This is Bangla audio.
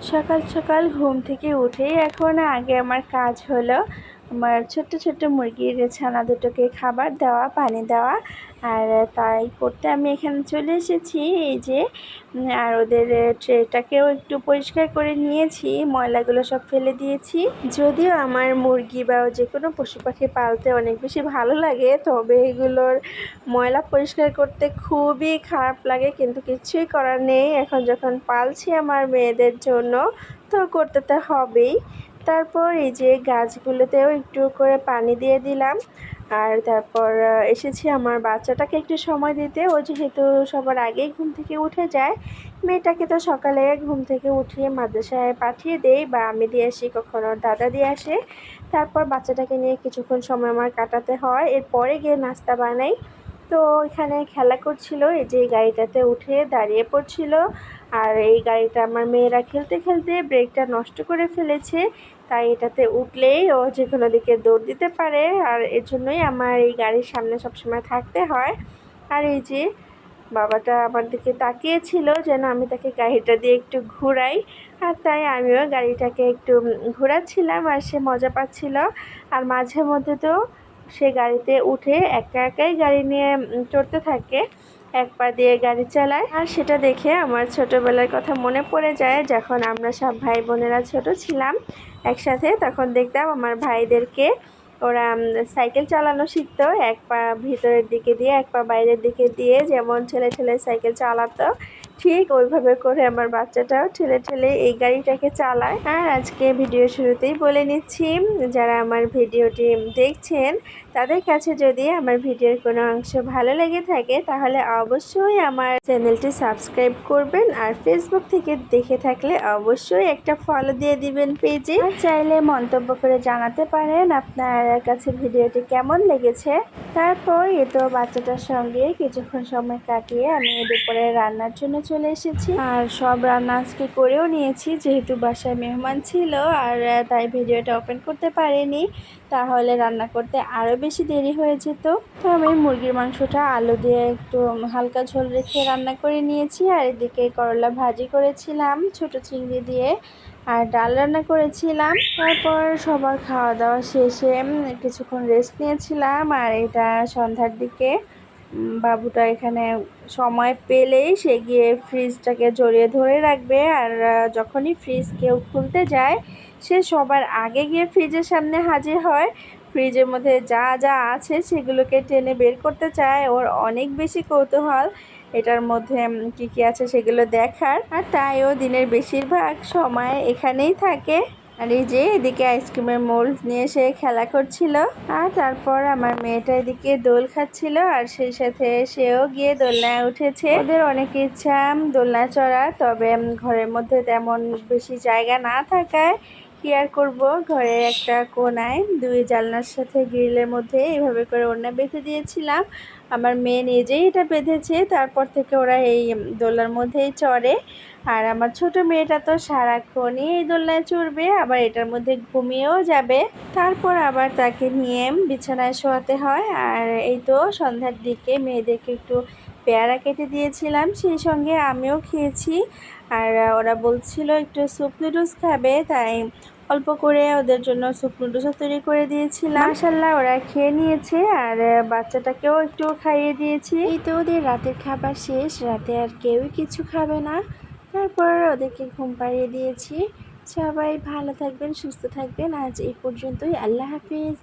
সকাল সকাল ঘুম থেকে উঠেই এখন আগে আমার কাজ হলো আমার ছোট্ট ছোট্ট মুরগির ছানা দুটোকে খাবার দেওয়া, পানি দেওয়া। আর তাই করতে আমি এখানে চলে এসেছি। এই যে আর ওদের ট্রেটাকেও একটু পরিষ্কার করে নিয়েছি, ময়লাগুলো সব ফেলে দিয়েছি। যদিও আমার মুরগি বা যে কোনো পশু পাখি পালতে অনেক বেশি ভালো লাগে, তবে এগুলোর ময়লা পরিষ্কার করতে খুবই খারাপ লাগে, কিন্তু কিছুই করার নেই। এখন যখন পালছি আমার মেয়েদের জন্য, তো করতে তো হবেই। তারপর এই যে গাছগুলোতেও একটু করে পানি দিয়ে দিলাম। আর তারপর এসেছি আমার বাচ্চাটাকে একটু সময় দিতে। ও যেহেতু সবার আগেই ঘুম থেকে উঠে যায়, মেয়েটাকে তো সকালে ঘুম থেকে উঠিয়ে মাদ্রাসায় পাঠিয়ে দেই, বা আমি দিয়ে আসি, কখনো দাদা দিয়ে আসে। তারপর বাচ্চাটাকে নিয়ে কিছুক্ষণ সময় আমার কাটাতে হয়, এরপরে গিয়ে নাস্তা বানাই। তো এখানে খেলা করছিল, এই যে গাড়িটাতে উঠে দাঁড়িয়ে পড়ছিল। আর এই গাড়িটা আমার মেয়েরা খেলতে খেলতে ব্রেকটা নষ্ট করে ফেলেছে, তাই এটাতে উঠলেই ও যে কোনো দিকে দৌড় দিতে পারে। আর এর জন্যই আমার এই গাড়ির সামনে সবসময় থাকতে হয়। আর এই যে বাবাটা আমার দিকে তাকিয়েছিল যেন আমি তাকে গাড়িটা দিয়ে একটু ঘোরাই, আর তাই আমিও গাড়িটাকে একটু ঘোরাচ্ছিলাম, আর সে মজা পাচ্ছিল। আর মাঝে মধ্যে তো সে গাড়িতে উঠে একা একাই গাড়ি নিয়ে চড়তে থাকে, এক পা দিয়ে গাড়ি চালায়। আর সেটা দেখে আমার ছোটোবেলার কথা মনে পড়ে যায়, যখন আমরা সব ভাই বোনেরা ছোট ছিলাম একসাথে, তখন দেখতাম আমার ভাইদেরকে ওরা সাইকেল চালানো শিখতো, এক পা ভিতরের দিকে দিয়ে এক পা বাইরের দিকে দিয়ে, যেমন ঠেলে ঠেলে সাইকেল চালাতো, ঠিক ওইভাবে করে আমার বাচ্চাটাও ঠেলে ঠেলে এই গাড়িটাকে চালায়। আর আজকে ভিডিও শুরুতেই বলে নিচ্ছি, যারা আমার ভিডিওটি দেখছেন তাদের কাছে যদি আমার ভিডিওর কোনো অংশ ভালো লেগে থাকে, তাহলে অবশ্যই আমার চ্যানেলটি সাবস্ক্রাইব করবেন। আর ফেসবুক থেকে দেখে থাকলে অবশ্যই একটা ফলো দিয়ে দিবেন পেজে। আর চাইলে মন্তব্য করে জানাতে পারেন আপনার কাছে ভিডিওটি কেমন লেগেছে। তারপর তো বাচ্চাটার সঙ্গে কিছুক্ষণ সময় কাটিয়ে আমি দুপুরে রান্নার জন্য চলে এসেছি। আর সব রান্না আজকে করেও নিয়েছি, যেহেতু বাসায় মেহমান ছিল, আর তাই ভিডিওটা ওপেন করতে পারিনি, তাহলে রান্না করতে আরও বেশি দেরি হয়ে যেত। তো আমি মুরগির মাংসটা আলু দিয়ে একটু হালকা ঝোল রেখে রান্না করে নিয়েছি। আর এদিকে করলা ভাজি করেছিলাম ছোট চিংড়ি দিয়ে, আর ডাল রান্না করেছিলাম। তারপর সবার খাওয়া দাওয়া শেষে কিছুক্ষণ রেস্ট নিয়েছিলাম। আর এটা সন্ধ্যার দিকে বাবুটা এখানে সময় পেলেই সে গিয়ে ফ্রিজটাকে জড়িয়ে ধরে রাখবে। আর যখনই ফ্রিজ কেউ খুলতে যায়, সে সবার আগে গিয়ে ফ্রিজের সামনে হাজির হয়। ফ্রিজের মধ্যে যা যা আছে সেগুলোকে টেনে বের করতে চায়, ওর অনেক বেশি কৌতূহল এটার মধ্যে কি কি আছে সেগুলো দেখার। আর তাই ও দিনের বেশিরভাগ সময় এখানেই থাকে। আর এই যে এদিকে আইসক্রিমের মোল্ড নিয়ে সে খেলা করছিল, আর তারপর আমার মেয়েটা এদিকে দোল খাচ্ছিল, আর সেই সাথে সেও গিয়ে দোলনায় উঠেছে। ওদের অনেক ইচ্ছা দোলনা চড়া, তবে ঘরের মধ্যে তেমন বেশি জায়গা না থাকায় কি আর করবো, ঘরের একটা কোনায় দুই জানলার সাথে গ্রিলের মধ্যে এইভাবে করে ওড়না বেঁধে দিয়েছিলাম। আমার মেয়ে নিজেই এটা বেঁধেছে, তারপর থেকে ওরা এই দোলনার মধ্যেই চড়ে। আর আমার ছোট মেয়েটা তো সারাক্ষণই এই দোলনায় চড়বে, আবার এটার মধ্যে ঘুমিয়েও যাবে। তারপর আবার তাকে নিয়ে বিছানায় শোয়াতে হয়। আর এই তো সন্ধ্যার দিকে মেয়েদেরকে একটু পেয়ারা কেটে দিয়েছিলাম, সেই সঙ্গে আমিও খেয়েছি। আর ওরা বলছিল একটু স্যুপ নুডলস খাবে, তাই অল্প করে ওদের জন্য স্যুপ নুডলসও তৈরি করে দিয়েছিলাম। মাশাআল্লাহ ওরা খেয়ে নিয়েছে, আর বাচ্চাটাকেও একটু খাইয়ে দিয়েছি। এই তো ওদের রাতের খাবার শেষ, রাতে আর কেউই কিছু খাবে না। তারপর ওদেরকে ঘুম পাড়িয়ে দিয়েছি। সবাই ভালো থাকবেন, সুস্থ থাকবেন। আজ এই পর্যন্তই, আল্লাহ হাফিজ।